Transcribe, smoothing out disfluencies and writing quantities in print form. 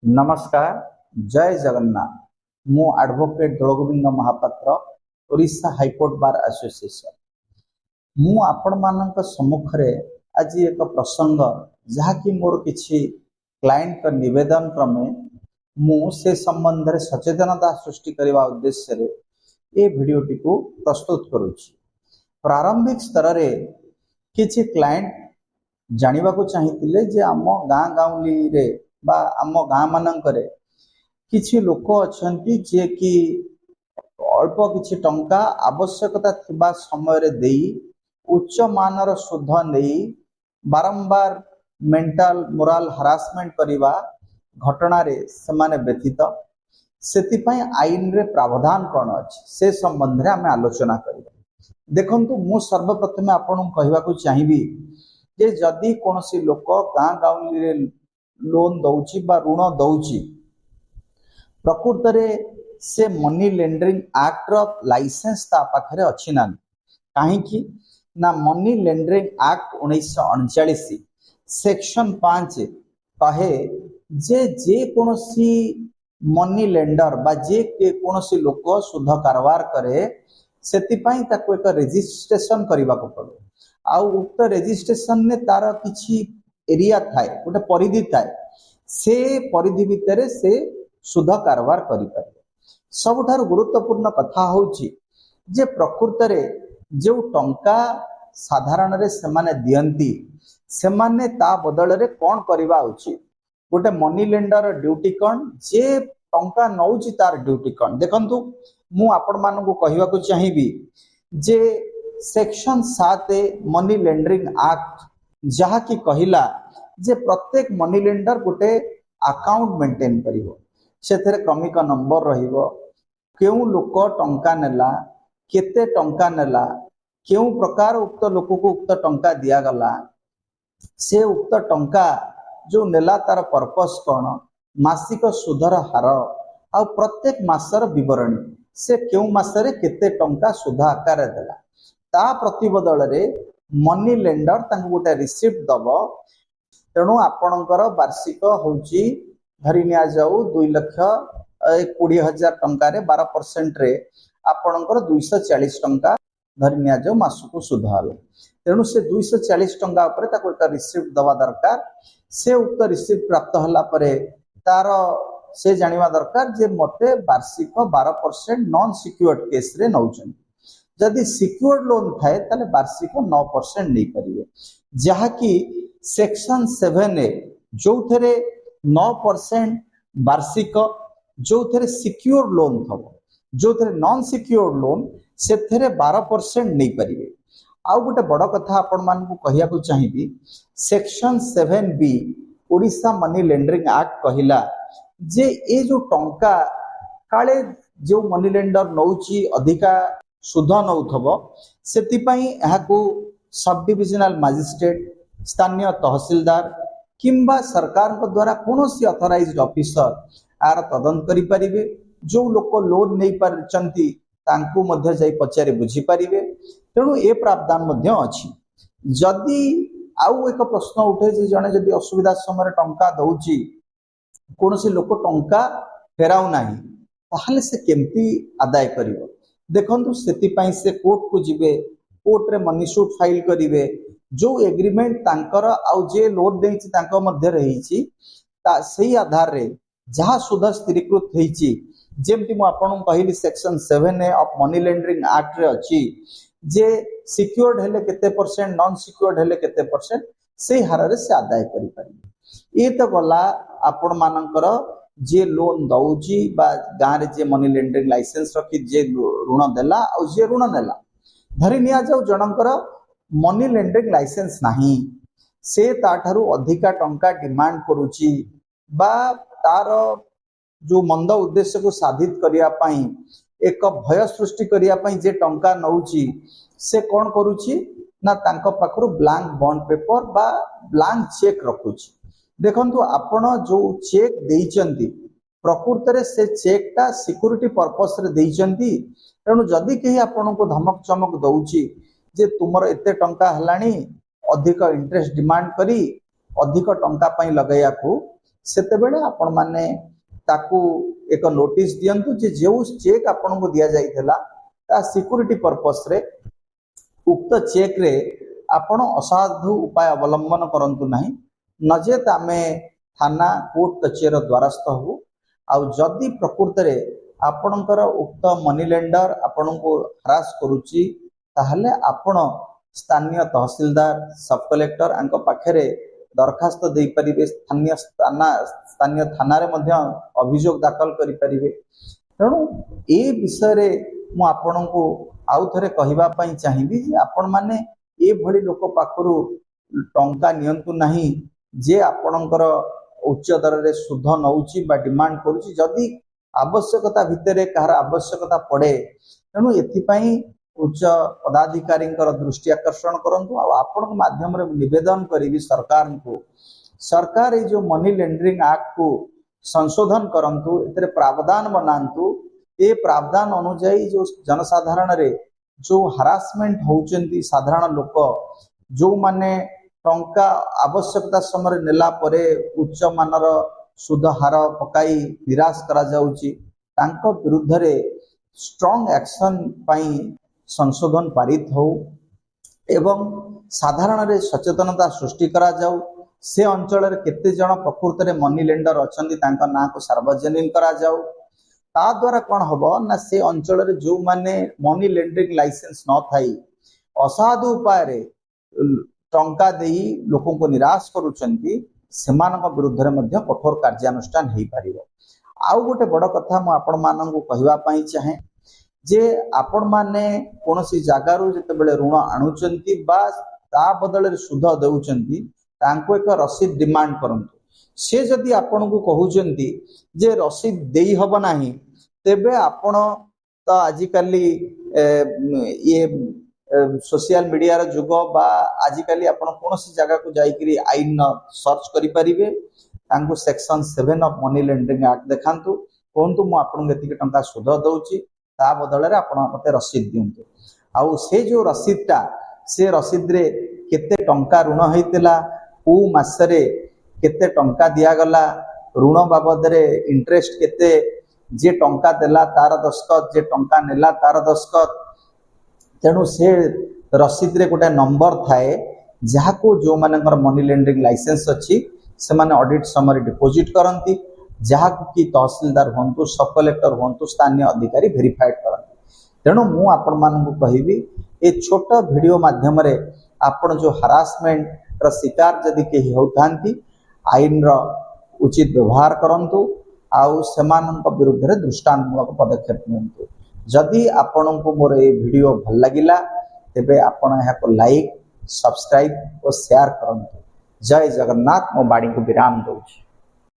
नमस्कार। जय जगन्नाथ। मु advocate Dalagobinda Mahapatra, Odisha high court bar association. मु आपण मानक सम्मुख रे आज एक प्रसंग जहाँकि मोर किछि क्लाइंट का निवेदन क्रमे मु से संबंध रे सचेतनता सृष्टि करने उद्देश्य रे ए भिडियोटी को प्रस्तुत करुछि। प्रारंभिक स्तर रे किछि क्लाइंट जानिबा को चाहिथिले जे आम गाँ गाउली रे बा आम गाँ मानकरे किछि लोक अछंती जे कि अल्प किछि टंका आवश्यकता थिबा समय रे देई उच्च मानर सुध नहीं बारंबार मेंटल मोराल हरासमेंट करिबा घटना रे समाने व्यतीत सेति आईन रे प्रावधान कौन अछि से संबंध रे आमे आलोचना करिबा। देखंतु मु सर्वप्रथम आपन कहबा को चाहिबी जे जदि कोनोसी लोक गाँ गाउली रे लोन दौची बा ऋण दौची प्रकृत रे से मनी लेंडरिंग एक्ट रो लाइसेंस ता पाखरे अछि ना काहेकि ना मनी लेंडरिंग एक्ट 1939 सेक्शन 5 कहे जे कोनोसी मनी लेंडर बा जे कोनोसी लोक सुध कारबार करे सेति पई ताको एक रजिस्ट्रेशन करबा को पड़े आउ उक्त रजिस्ट्रेशन ने तार किछि एरिया थाए गोटे परिधि थाए से परिधि भितर से सुध कारबार करि पारे। सबठारु गुरुत्वपूर्ण कथा होउची जे प्रकृत रे जो टंका साधारण रे सेमाने दियंती सेमाने ता बदल रे कोन करबा उचित गोटे मनी लेंडर ड्यूटी कोन जे टंका नौची तार ड्यूटी कोन। देखंतु मु आपण मानकु कहिबा को चाहिबी जे सेक्शन 7 मनी लेंडरिंग एक्ट जहा की कहिला जे प्रत्येक मनी लेंडर गोटे अकाउंट मेंटेन करिवो सेथरे क्रमिक नंबर रहिवो केउ लोक टंका नेला केते टंका नेला केउ प्रकार उक्त लोक को उक्त टंका दिया गला से उक्त टंका जो नेला तार पर्पस कोन मासिक सुधर हार आ प्रत्येक मासर विवरणी से केउ मासरे केते टंका सुध आकार देला ता प्रतिबदल रे मनी लेंडर तांको गोटे रिसिप्ट दबो। तेणु आपणकर वार्षिक होची धरी निया जाऊ 2,20,000 टंका रे 12% रे आपणकर 240 टंका धरी निया जाऊ मासको सुध हलो। तेणु से 240 टंका ऊपर ताको एक रिसिप्ट दबा दरकार। से उक्त रिसिप्ट प्राप्त हला परे तार से जानिबा दरकार जे मते वार्षिक 12% नॉन सिक्योर्ड केस रे नौचन जदि सिक्योर्ड लोन थाए ताले वार्षिक 9% नहीं करिवे जहा कि सेक्शन 7 जो थे 9% वार्षिक जो थे सिक्योर्ड लोन थब जो थे नॉन सिक्योर्ड लोन से 12% नहीं पारे। आउ गोटे बड़ कथा आपण मानकु कहिया को चाहिबी section 7B Odisha money laundering act कहिला जे ए जो टंका काले जो मनी लेंडर नौची अधिका सुध नौथब सेति पई एहाकू सब डिविजनल मजिस्ट्रेट स्थानीय तहसीलदार किंबा सरकार को द्वारा कोनोसी ऑथराइज्ड ऑफिसर आर तदंत करि परिबे। जो लोक लोन नहीं पारचंती तांकू मध्य जाई पचारे बुझी परिबे। तेणु ए प्रावधान मध्य अछि। जदि आउ एक प्रश्न उठे जे जने जदि असुविधा समय टंका दउची कोनोसी लोक टंका फेराउ नाही ताहले से केमती आदाय करिवो। देखंतु सेति पई से कोर्ट को जिवे कोर्ट रे मनी सूट फाइल करिवे जो एग्रीमेंट तांकर आउ जे लोन देछि तांको मध्य रहिछि ता सही आधार रे जहा सुध स्थिरीकृत हेछि जेमति मु आपन कहिली section 7 of money laundering act रे अछि जे सिक्योर्ड हेले केते परसेंट नॉन सिक्योर्ड हेले केते परसेंट से हार रे से आदाय करि पारि। ए तो गला आपन मानकर जे लोन दौची बा गाँ रे जे मनी लेंडरिंग लाइसेंस रखी जे ऋण देला और जे ऋण नेला धरी निया जाऊ जनकर मनी लेंडरिंग लाइसेंस नाही से ताठारु अधिका टंका डिमांड करूची बा तार जो मंद उद्देश्य को साधित करिया पई एक भय सृष्टि करिया पई जे टंका नौची से कोन करूची ना तांको पाखरु ब्लैंक बॉन्ड पेपर बा ब्लैंक चेक रखुची। देखंतु आपण जो चेक देइचंती प्रकृत रे से चेक टा सिक्योरिटी पर्पस रे देइचंती। तेणु जदि कहीं आपण को धमक चमक दउची जे तुमर एते टंका हलानी अधिक इंटरेस्ट डिमांड करी अधिक टंका पई लगाया को सेतेबेले आपण माने ताकू एक नोटिस दियंतु जे जो चेक आपण को दिया जाइथला ता सिक्योरिटी पर्पस रे उक्त चेक रे आपण असाधु उपाय अवलंबन करंतु नाही नजेत आमे थाना कोर्ट कचेर द्वारस्थ हो आउ जदि प्रकृत रे आपणकर उक्त मनी लेंडर आपण को हरास करूची ताहले आपण स्थानीय तहसीलदार सब कलेक्टर आंक पाखरे दरखास्त दे परिबे स्थानीय थाना रे मध्य अभियोग दाखल करि परिबे तेणु ए विषय रे मु आपण को आउ थरे कहिबा पई चाहिबी जे आपण माने ए भली लोक पाखरु टंका नियंतु नाही जे आपणकर उच्च दर रे सुध नउची बा डिमांड करूची जदि आवश्यकता भितरे कहार आवश्यकता पड़े तेणु एथिपाई उच्च पदाधिकारी दृष्टि आकर्षण करंतु आ आपण माध्यम रे निवेदन करी सरकार को सरकार ये जो मनी लेंडरिंग एक्ट को संशोधन करंतु एतरे प्रावधान बनांतु ए प्रावधान अनुसार जो जनसाधारण रे जो हरासमेंट होउचंती साधारण लोक जो माने टंका आवश्यकता समय नेला परे उच्च मानर सुध हार पकाई निराश करा जाउची तांको विरुद्ध रे स्ट्रांग एक्शन पाई संशोधन पारित हो एवं साधारण रे सचेतनता सृष्टि करा जाऊ से अंचल रे केते जण प्रकृत रे मनी लेंडर अछंती तांका ना को सार्वजनिक करा जाऊ ता द्वारा कोन हबो ना से अंचल रे जो माने मनी लेंडरिंग लाइसेंस न थाई असाधु उपाय रे टंका देई लोकों को निराश करूचंती सेमानक विरुद्ध रे मध्य कठोर कार्यानुष्ठान हेई परिबो आउ गोटे बड़ कथा मु आपण मानन को कहिबा पई चाहे जे आपण माने कोनोसी जागारू जते बेले ऋण आणुचंती बा ता बदल रे सुध देउचंती तांको एक रसीद डिमांड करंतु से जदि आपण को कहउचंती जे रसीद देई हबो नाही तेबे आपण तो आजिकाली ये सोशल मीडिया रो जुग बा आजिकाली आपण कोनोसी जागा को जाईकरी आईन सर्च करि परिबे तांको section 7 of money laundering act देखांतु कोंतु मु आपण गति टंका सुध दउची ता बदल रे आपण मते रसीद दियंतु आउ से जो रसीदटा से रसीद रे केते टंका ऋण हेतिला को मासरे केते टंका दिया गला ऋण बाबद रे इंटरेस्ट केते जे टंका देला तार दस्खत जे टंका नेला तार दस्खत तेणु से रसीद रे गोटे नंबर थाए जहाँ को जो मानकर मनी लेंडरिंग लाइसेंस अच्छी से माने ऑडिट समय डिपोजिट करती जहाँ कि तहसीलदार हूँ सब कलेक्टर हूँ स्थानीय अधिकारी वेरीफाइड करती तेणु मु आपण मानू कहबी ए छोट वीडियो माध्यम रे आपण जो हरासमेंट र शिकार जदि कहीं होता आईन रो उचित व्यवहार करंतु आउ सेमानक विरुद्ध रे दृष्टांतमूलक पदक्षेप नियंतु जदि आपण को मोर ए वीडियो भल लागिला तेबे आपण एहा को लाइक सब्सक्राइब और शेयर करंतु जय जगन्नाथ मो बाड़ी को विराम दउछि।